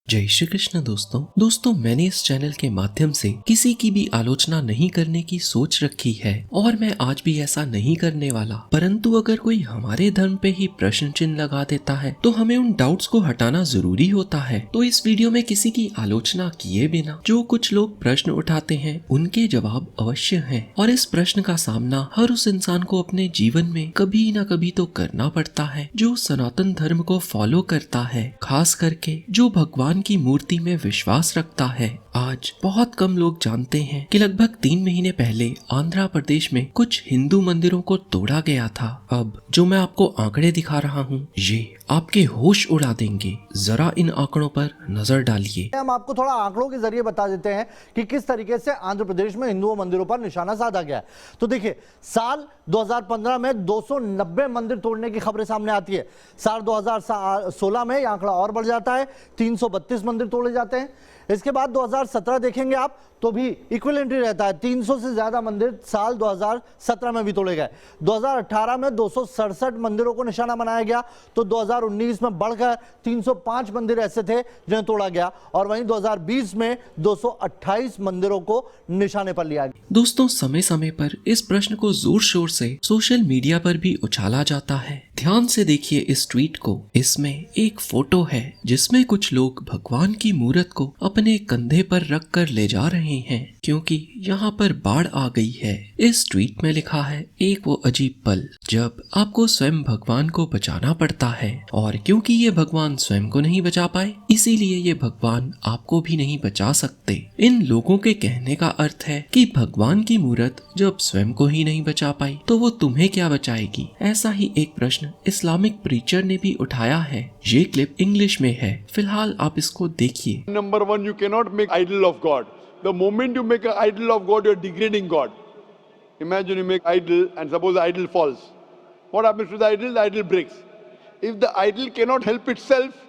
जय श्री कृष्ण दोस्तों मैंने इस चैनल के माध्यम से किसी की भी आलोचना नहीं करने की सोच रखी है और मैं आज भी ऐसा नहीं करने वाला। परंतु अगर कोई हमारे धर्म पे ही प्रश्न चिन्ह लगा देता है तो हमें उन डाउट्स को हटाना जरूरी होता है। तो इस वीडियो में किसी की आलोचना किए बिना जो कुछ लोग प्रश्न उठाते हैं उनके जवाब अवश्य हैं और इस प्रश्न का सामना हर उस इंसान को अपने जीवन में कभी न कभी तो करना पड़ता है जो सनातन धर्म को फॉलो करता है, खास करके जो भगवान की मूर्ति में विश्वास रखता है। आज बहुत कम लोग जानते हैं कि लगभग 3 महीने पहले आंध्र प्रदेश में कुछ हिंदू मंदिरों को तोड़ा गया था। अब जो मैं आपको आंकड़े दिखा रहा हूँ ये आपके होश उड़ा देंगे। जरा इन आंकड़ों पर नजर डालिए। हम आपको थोड़ा आंकड़ों के जरिए बता देते हैं कि किस तरीके से आंध्र प्रदेश में हिंदू मंदिरों पर निशाना साधा गया है। तो देखिए, साल 2015 में 290 मंदिर तोड़ने की खबरें सामने आती है। साल 2016 में यह आंकड़ा और बढ़ जाता है, 332 मंदिर तोड़े जाते हैं। इसके बाद 2017 देखेंगे आप तो भी इक्विवेलेंट रहता है, 300 से ज्यादा मंदिर साल 2017 में भी तोड़े गए। 2018 में 267 मंदिरों को निशाना बनाया गया, तो 2019 में बढ़कर 305 मंदिर ऐसे थे जिन्हें तोड़ा गया और वहीं 2020 में 228 मंदिरों को निशाने पर लिया गया। दोस्तों, समय समय पर इस प्रश्न को जोर शोर से सोशल मीडिया पर भी उछाला जाता है। ध्यान से देखिए इस ट्वीट को। इसमें एक फोटो है जिसमें कुछ लोग भगवान की मूर्त को अपने कंधे पर रख कर ले जा रहे हैं क्योंकि यहाँ पर बाढ़ आ गई है। इस ट्वीट में लिखा है, एक वो अजीब पल जब आपको स्वयं भगवान को बचाना पड़ता है और क्योंकि ये भगवान स्वयं को नहीं बचा पाए इसीलिए ये भगवान आपको भी नहीं बचा सकते। इन लोगों के कहने का अर्थ है कि भगवान की मूर्त जब स्वयं को ही नहीं बचा पाई तो वो तुम्हें क्या बचाएगी। ऐसा ही एक प्रश्न इस्लामिक प्रीचर ने भी उठाया है। ये क्लिप इंग्लिश में है, फिलहाल आप इसको देखिए। Number one, you cannot make idol of God. The moment you make an idol of God, you're degrading God. Imagine you make idol and suppose the idol falls. What happens to the idol? The idol breaks. If the idol cannot help itself,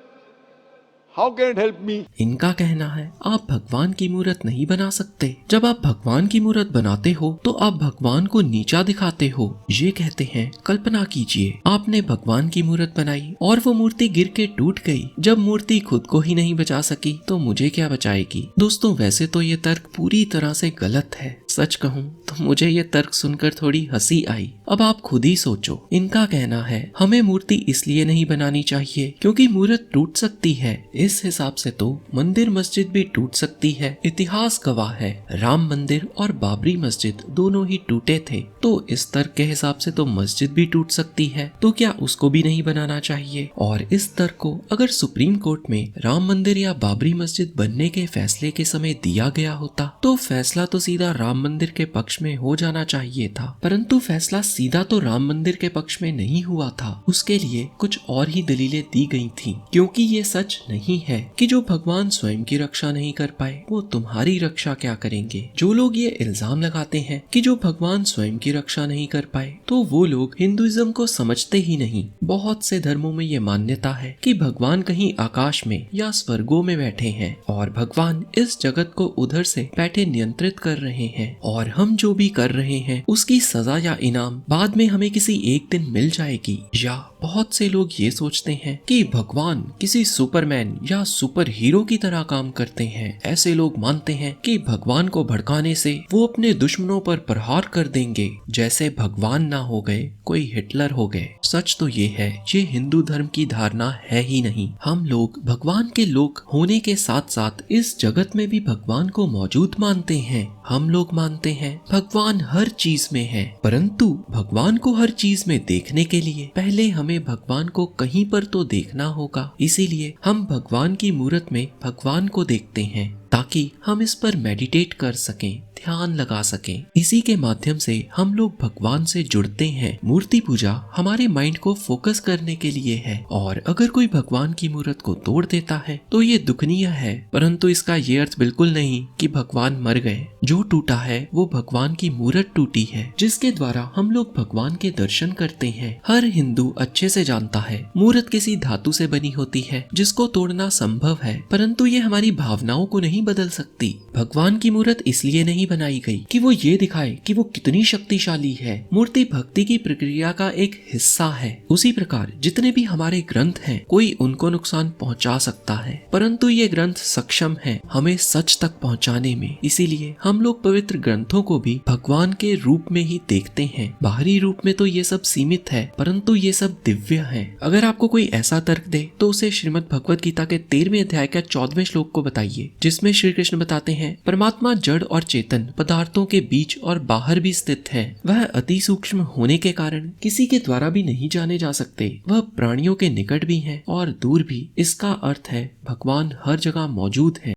how can it help me? इनका कहना है आप भगवान की मूर्त नहीं बना सकते। जब आप भगवान की मूर्त बनाते हो तो आप भगवान को नीचा दिखाते हो। ये कहते हैं, कल्पना कीजिए आपने भगवान की मूर्त बनाई और वो मूर्ति गिर के टूट गई। जब मूर्ति खुद को ही नहीं बचा सकी तो मुझे क्या बचाएगी। दोस्तों, वैसे तो ये तर्क पूरी तरह से गलत है। सच कहूँ तो मुझे ये तर्क सुनकर थोड़ी हंसी आई। अब आप खुद ही सोचो। इनका कहना है हमें मूर्ति इसलिए नहीं बनानी चाहिए क्योंकि मूर्त टूट सकती है। इस हिसाब से तो मंदिर मस्जिद भी टूट सकती है। इतिहास गवाह है, राम मंदिर और बाबरी मस्जिद दोनों ही टूटे थे। तो इस तर्क के हिसाब से तो मस्जिद भी टूट सकती है, तो क्या उसको भी नहीं बनाना चाहिए। और इस तर्क को अगर सुप्रीम कोर्ट में राम मंदिर या बाबरी मस्जिद बनने के फैसले के समय दिया गया होता तो फैसला तो सीधा राम मंदिर के पक्ष में हो जाना चाहिए था। परंतु फैसला सीधा तो राम मंदिर के पक्ष में नहीं हुआ था। उसके लिए कुछ और ही दलीलें दी गई थी, क्योंकि ये सच नहीं है कि जो भगवान स्वयं की रक्षा नहीं कर पाए वो तुम्हारी रक्षा क्या करेंगे। जो लोग ये इल्जाम लगाते हैं कि जो भगवान स्वयं की रक्षा नहीं कर पाए तो वो लोग हिंदुइज्म को समझते ही नहीं। बहुत से धर्मों में ये मान्यता है कि भगवान कहीं आकाश में या स्वर्गों में बैठे हैं और भगवान इस जगत को उधर से बैठे नियंत्रित कर रहे हैं और हम जो भी कर रहे हैं उसकी सजा या इनाम बाद में हमें किसी एक दिन मिल जाएगी। या बहुत से लोग ये सोचते हैं कि भगवान किसी सुपरमैन या सुपर हीरो की तरह काम करते हैं। ऐसे लोग मानते हैं कि भगवान को भड़काने से वो अपने दुश्मनों पर प्रहार कर देंगे, जैसे भगवान ना हो गए कोई हिटलर हो गए। सच तो ये है, ये हिंदू धर्म की धारणा है ही नहीं। हम लोग भगवान के लोग होने के साथ साथ इस जगत में भी भगवान को मौजूद मानते हैं। हम लोग मानते हैं भगवान हर चीज में है, परंतु भगवान को हर चीज में देखने के लिए पहले हमें भगवान को कहीं पर तो देखना होगा। इसीलिए हम भगवान की मूर्त में भगवान को देखते हैं ताकि हम इस पर मेडिटेट कर सकें, ध्यान लगा सकें। इसी के माध्यम से हम लोग भगवान से जुड़ते हैं। मूर्ति पूजा हमारे माइंड को फोकस करने के लिए है और अगर कोई भगवान की मूर्त को तोड़ देता है तो ये दुखनीय है, परंतु इसका ये अर्थ बिल्कुल नहीं कि भगवान मर गए। जो टूटा है वो भगवान की मूर्त टूटी है जिसके द्वारा हम लोग भगवान के दर्शन करते हैं। हर हिंदू अच्छे से जानता है मूर्त किसी धातु से बनी होती है जिसको तोड़ना संभव है, परंतु ये हमारी भावनाओं को नहीं नहीं बदल सकती। भगवान की मूर्त इसलिए नहीं बनाई गई कि वो ये दिखाए कि वो कितनी शक्तिशाली है। मूर्ति भक्ति की प्रक्रिया का एक हिस्सा है। उसी प्रकार जितने भी हमारे ग्रंथ हैं, कोई उनको नुकसान पहुंचा सकता है, परंतु ये ग्रंथ सक्षम है हमें सच तक पहुंचाने में। इसीलिए हम लोग पवित्र ग्रंथों को भी भगवान के रूप में ही देखते हैं। बाहरी रूप में तो ये सब सीमित है, परंतु ये सब दिव्य है। अगर आपको कोई ऐसा तर्क दे तो उसे श्रीमद् भगवत गीता के 13वें अध्याय के 14वें श्लोक को बताइए, जिसमें श्री कृष्ण बताते हैं परमात्मा जड़ और चेतन पदार्थों के बीच और बाहर भी स्थित है। वह अति सूक्ष्म होने के कारण किसी के द्वारा भी नहीं जाने जा सकते। वह प्राणियों के निकट भी है और दूर भी। इसका अर्थ है भगवान हर जगह मौजूद है।